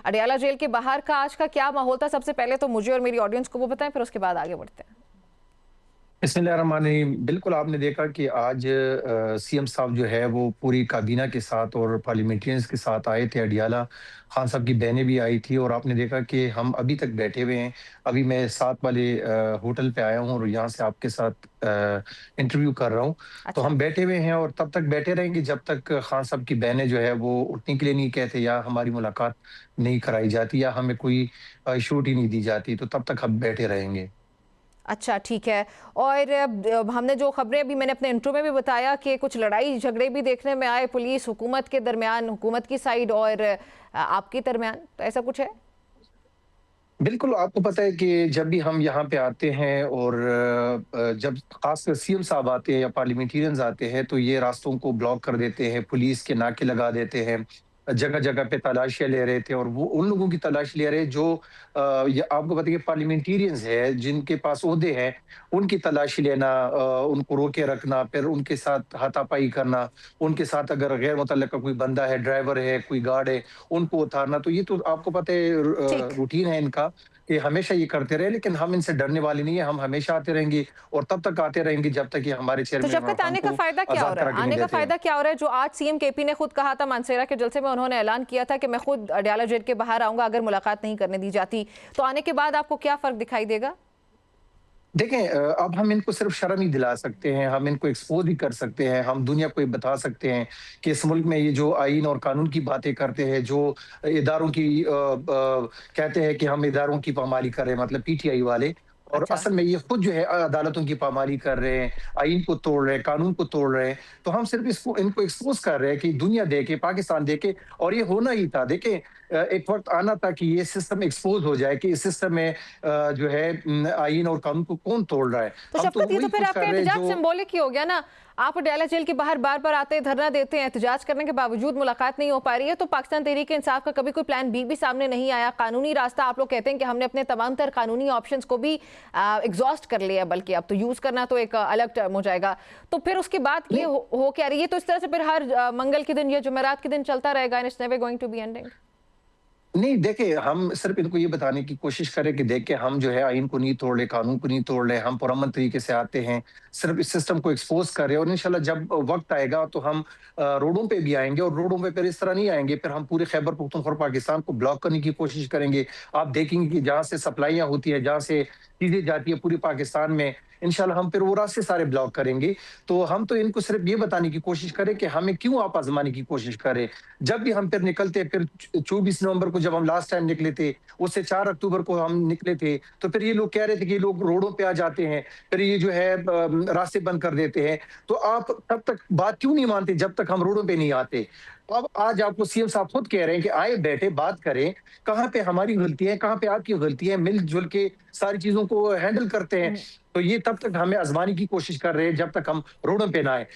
Adiala jail के बाहर का आज का क्या माहौल था? सबसे पहले तो मुझे और मेरी ऑडियंस को वो बताएं, फिर उसके बाद आगे बढ़ते हैं। बिस्मिल्लाहिर्रहमानिर्रहीम। बिल्कुल आपने देखा कि आज सीएम साहब जो है वो पूरी काबीना के साथ और पार्लियामेंटेरियंस के साथ आए थे अडियाला। खान साहब की बहनें भी आई थी और आपने देखा कि हम अभी तक बैठे हुए हैं। अभी मैं साथ वाले होटल पे आया हूँ और यहाँ से आपके साथ इंटरव्यू कर रहा हूँ। तो अच्छा। हम बैठे हुए हैं और तब तक बैठे रहेंगे जब तक खान साहब की बहनें जो है वो उठने के लिए नहीं कहते या हमारी मुलाकात नहीं कराई जाती या हमें कोई छूट ही नहीं दी जाती, तो तब तक हम बैठे रहेंगे। अच्छा, ठीक है। और हमने जो खबरें अभी मैंने अपने इंट्रो में भी बताया कि कुछ लड़ाई झगड़े भी देखने में आए पुलिस हुकूमत के दरमियान, हुकूमत की साइड और आपके दरमियान, तो ऐसा कुछ है? बिल्कुल, आपको पता है कि जब भी हम यहाँ पे आते हैं और जब ख़ासकर सीएम साहब आते हैं या पार्लियामेंटेरियंस आते हैं, तो ये रास्तों को ब्लॉक कर देते हैं, पुलिस के नाके लगा देते हैं। जगह-जगह पे तलाशियाँ ले रहे थे और वो उन लोगों की तलाश ले रहे जो ये आपको पता है कि पार्लियामेंटेरियंस है, जिनके पास ओहदे हैं, उनकी तलाशी लेना, उनको रोके रखना, फिर उनके साथ हाथापाई करना, उनके साथ अगर गैर मुतल्लका कोई बंदा है, ड्राइवर है, कोई गार्ड है, उनको उतारना। तो ये तो आपको पता है ठीक। रूटीन है इनका कि हमेशा ये करते रहे, लेकिन हम इनसे डरने वाले नहीं है, हम हमेशा आते रहेंगे और तब तक आते रहेंगे जब तक ये हमारे तो चेयरमैन शफ़क़त, इमरान खान आने का को फ़ायदा क्या हो आज़ाद रहा करा है? के नहीं आने का देते हैं। फ़ायदा क्या हो रहा है जो आज सीएम केपी ने खुद कहा था मानसेरा के जलसे में, उन्होंने ऐलान किया था कि मैं खुद अडयाला जेल के बाहर आऊँगा अगर मुलाकात नहीं करने दी जाती। तो आने के बाद आपको क्या फ़र्क दिखाई देगा? देखें, अब हम इनको सिर्फ शर्म ही दिला सकते हैं, हम इनको एक्सपोज़ ही कर सकते हैं, हम दुनिया को ये बता सकते हैं कि इस मुल्क में ये जो आईन और कानून की बातें करते हैं, जो इदारों की कहते हैं कि हम इदारों की पामाली कर रहे हैं, मतलब पीटीआई वाले, और अच्छा। असल में ये खुद जो है अदालतों की पामाली कर रहे हैं, आईन को तोड़ रहे हैं, कानून को तोड़ रहे हैं। तो हम सिर्फ इसको इनको एक्सपोज़ कर रहे हैं कि दुनिया देखे, पाकिस्तान देखे, और ये होना ही था। देखें, एक वक़्त आना था कि ये सिस्टम एक्सपोज़ हो जाए कि इस सिस्टम में जो है आईन और कानून को कौन तोड़ रहा है। तो हम तो शफ़क़त, ये तो वही फिर कुछ आपका कर रहे हैं एहतजाज जो सिंबॉलिक ही हो गया ना। आप अडयाला जेल के बाहर बार-बार आते हैं, धरना देते हैं, एहतजाज करने के बावजूद मुलाकात नहीं हो पा रही है, तो पाकिस्तान तहरीक-ए-इंसाफ का कभी कोई प्लान बी भी सामने नहीं आया? कानूनी रास्ता आप लोग कहते हैं कि हमने अपने तमाम तर कानूनी ऑप्शंस को भी एग्ज़ॉस्ट कर लिया, बल्कि अब तो यूज़ करना तो एक अलग टर्म हो जाएगा। तो फिर उसके बाद ये नहीं, हो क्या रही है? तो इस तरह से फिर हर मंगल के दिन या जुमेरात के दिन चलता रहेगा and it's never going to be ending? नहीं, देखिए, हम सिर्फ़ इनको ये बताने की कोशिश करें कि देखिए हम जो है आईन को नहीं तोड़ रहे, कानून को नहीं तोड़ रहे, हम पुरअमन तरीके से आते हैं, सिर्फ़ इस सिस्टम को एक्सपोज़ कर रहे हैं और इंशाल्लाह जब वक़्त आएगा तो हम रोडों पे भी आएँगे और रोडों पे फिर इस तरह नहीं आएँगे, फिर हम पूरे खैबर पख्तूनख्वा पाकिस्तान को ब्लॉक करने की कोशिश करेंगे। आप देखेंगे कि जहाँ से सप्लाइयाँ होती हैं, जहाँ से चीज़ें जाती हैं पूरे पाकिस्तान में, इंशाल्लाह हम फिर वो रास्ते सारे ब्लॉक करेंगे। तो हम तो इनको सिर्फ़ ये बताने की कोशिश करें कि हमें क्यों आप आज़माने की कोशिश कर रहे हैं। जब भी हम फिर निकलते हैं, फिर 24 नवंबर को जब हम लास्ट टाइम निकले थे, उससे 4 अक्टूबर को हम निकले थे, तो फिर ये लोग कह रहे थे कि ये लोग रोडों पे आ जाते हैं, फिर ये जो है रास्ते बंद कर देते हैं। तो आप तब तक बात क्यों नहीं मानते जब तक हम रोडों पे नहीं आते? अब आज आपको सीएम साहब खुद कह रहे हैं कि आए बैठे बात करें, कहाँ पे हमारी गलती है, कहाँ पे आपकी गलती है, मिल-जुल के सारी चीज़ों को हैंडल करते हैं। तो ये तब तक हमें आज़माने की कोशिश कर रहे हैं जब तक हम रोडों पे ना आए।